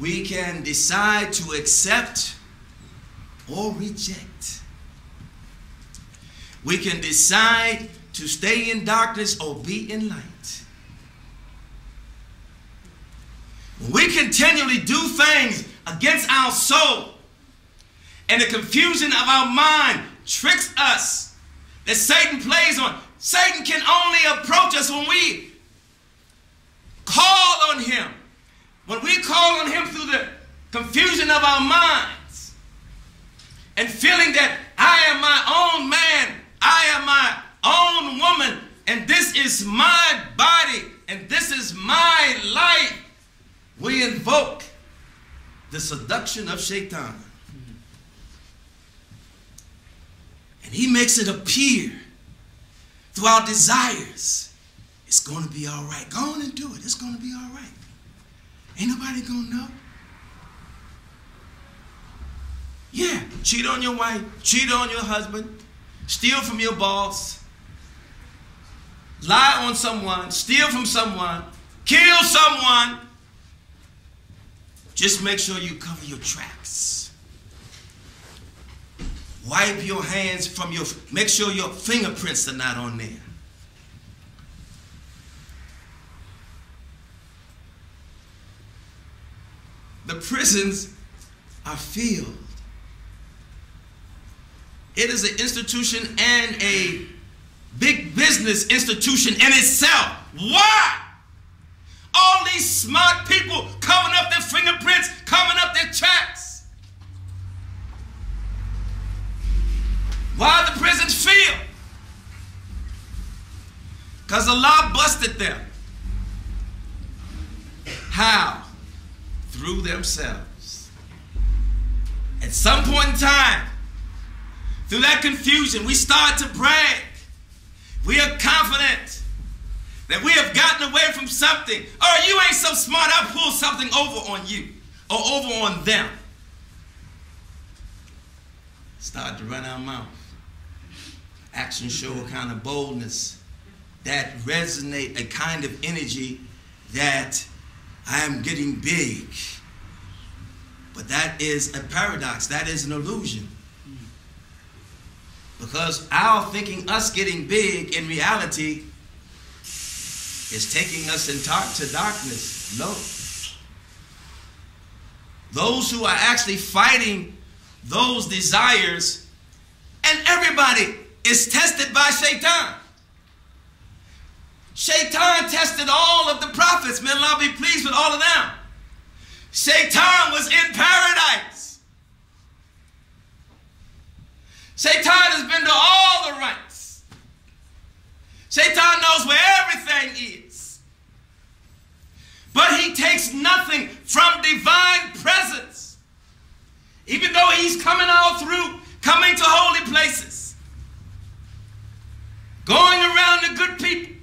we can decide to accept or reject. We can decide to stay in darkness or be in light. When we continually do things against our soul, and the confusion of our mind tricks us, that Satan plays on. Satan can only approach us when we call on him. When we call on him through the confusion of our minds and feeling that I am my own man, I am my own woman, and this is my body, and this is my life, we invoke the seduction of Shaitan. And he makes it appear through our desires. It's going to be all right. Go on and do it. It's going to be all right. Ain't nobody going to know. Yeah, cheat on your wife, cheat on your husband, steal from your boss, lie on someone, steal from someone, kill someone. Just make sure you cover your tracks. Wipe your hands from your, make sure your fingerprints are not on there. The prisons are filled. It is an institution and a big business institution in itself. Why? All these smart people covering up their fingerprints, covering up their tracks. Why are the prisons filled? Because Allah busted them. How? Through themselves. At some point in time, through that confusion, we start to brag. We are confident that we have gotten away from something. Oh, you ain't so smart, I pulled something over on you or over on them. Start to run our mouth. Actions show a kind of boldness that resonate, a kind of energy that I am getting big. But that is a paradox. That is an illusion. Because our thinking us getting big in reality is taking us into darkness. No. Those who are actually fighting those desires, and everybody is tested by Shaitan. Shaitan tested all of the prophets. May Allah be pleased with all of them. Shaitan was in paradise. Shaitan has been to all the ranks. Shaitan knows where everything is. But he takes nothing from divine presence. Even though he's coming all through, coming to holy places, going around the good people.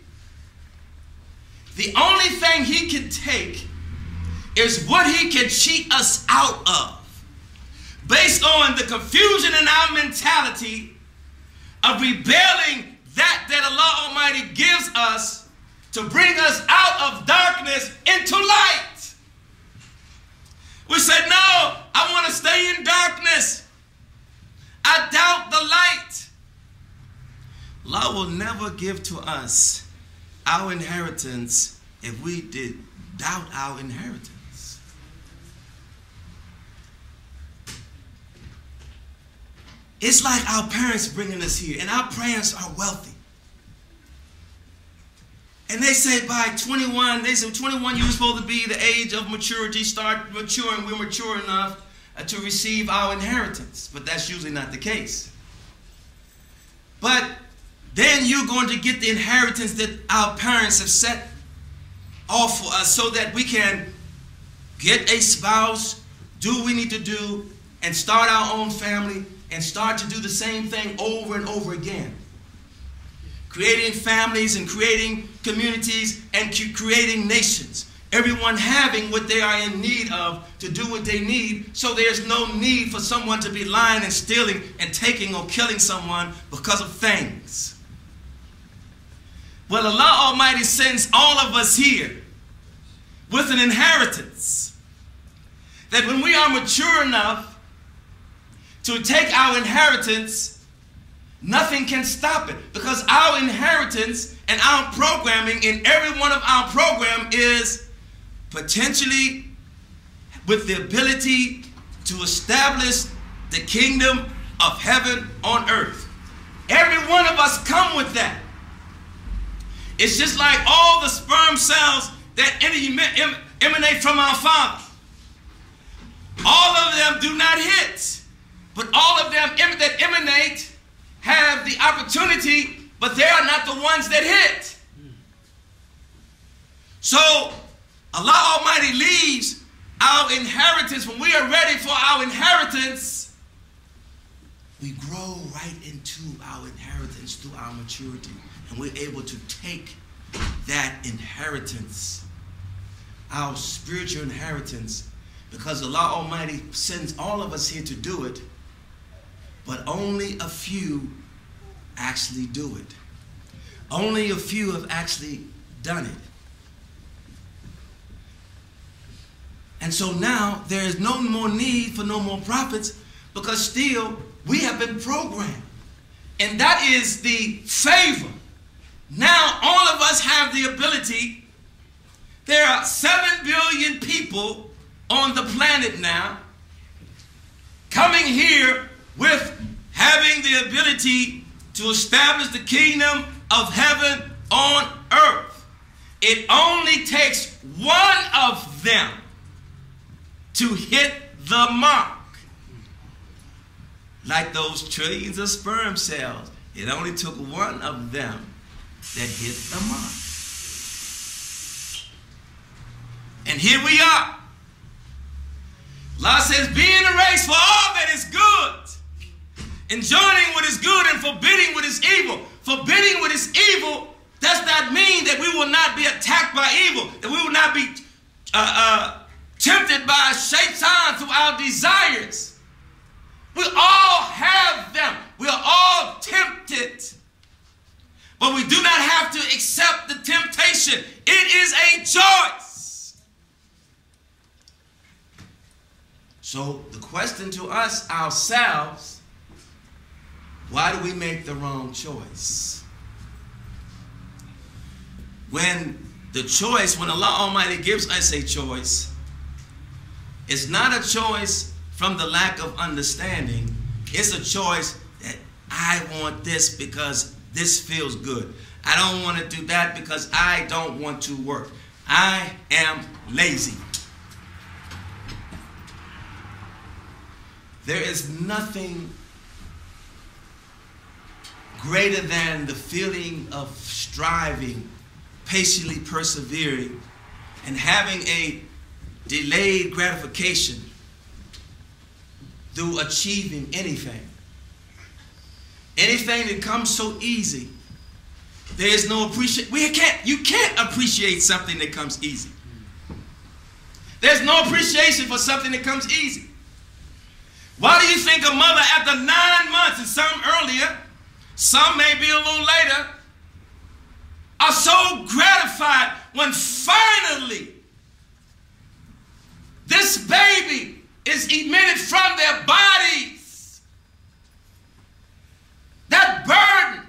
The only thing he can take is what he can cheat us out of, based on the confusion in our mentality of rebelling that Allah Almighty gives us to bring us out of darkness into light. We said, no, I want to stay in darkness. I doubt the light. Allah will never give to us our inheritance if we did doubt our inheritance. It's like our parents bringing us here, and our parents are wealthy. And they say by 21, they say 21 you're supposed to be the age of maturity, start maturing, we're mature enough to receive our inheritance. But that's usually not the case. But then you're going to get the inheritance that our parents have set off for us so that we can get a spouse, do what we need to do, and start our own family and start to do the same thing over and over again. Creating families and creating communities and creating nations. Everyone having what they are in need of to do what they need, so there's no need for someone to be lying and stealing and taking or killing someone because of things. Well, Allah Almighty sends all of us here with an inheritance. that when we are mature enough to take our inheritance, nothing can stop it. Because our inheritance and our programming in every one of our program is potentially with the ability to establish the kingdom of heaven on earth. Every one of us come with that. It's just like all the sperm cells that emanate from our Father. All of them do not hit, but all of them that emanate have the opportunity, but they are not the ones that hit. So Allah Almighty leaves our inheritance. When we are ready for our inheritance, we grow right into our inheritance through our maturity, and we're able to take that inheritance, our spiritual inheritance, because Allah Almighty sends all of us here to do it, but only a few actually do it. Only a few have actually done it. And so now there is no more need for no more prophets, because still we have been programmed. And that is the favor. Now all of us have the ability. There are 7 billion people on the planet now coming here with having the ability to establish the kingdom of heaven on earth. It only takes one of them to hit the mark. Like those trillions of sperm cells, it only took one of them that hit the mark. And here we are. Allah says, be in the race for all that is good, enjoining what is good and forbidding what is evil. Forbidding what is evil does not mean that we will not be attacked by evil, that we will not be tempted by shaitan through our desires. We all have them. We are all tempted. But we do not have to accept the temptation. It is a choice. So the question to us ourselves, why do we make the wrong choice? When the choice, when Allah Almighty gives us a choice, it's not a choice from the lack of understanding. It's a choice that I want this because this feels good. I don't want to do that because I don't want to work. I am lazy. There is nothing greater than the feeling of striving, patiently persevering, and having a delayed gratification through achieving anything. Anything that comes so easy, there is no appreciation. You can't appreciate something that comes easy. There's no appreciation for something that comes easy. Why do you think a mother after 9 months, and some earlier, some may be a little later, are so gratified when finally this baby is emitted from their bodies? That burden,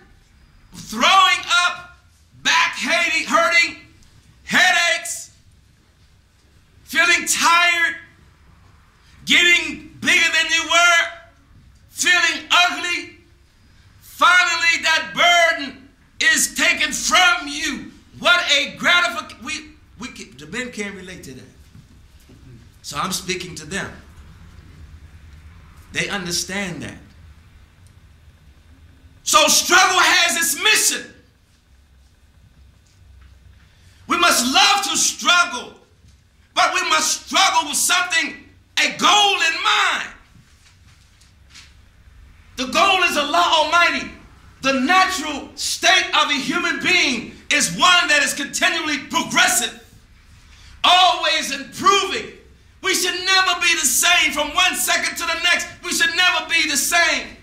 throwing up, back hurting, headaches, feeling tired, getting bigger than you were, feeling ugly. Finally, that burden is taken from you. What a gratification. The men can't relate to that. So I'm speaking to them. They understand that. So struggle has its mission. We must love to struggle, but we must struggle with something, a goal in mind. The goal is Allah Almighty. The natural state of a human being is one that is continually progressive, always improving. We should never be the same from one second to the next. We should never be the same.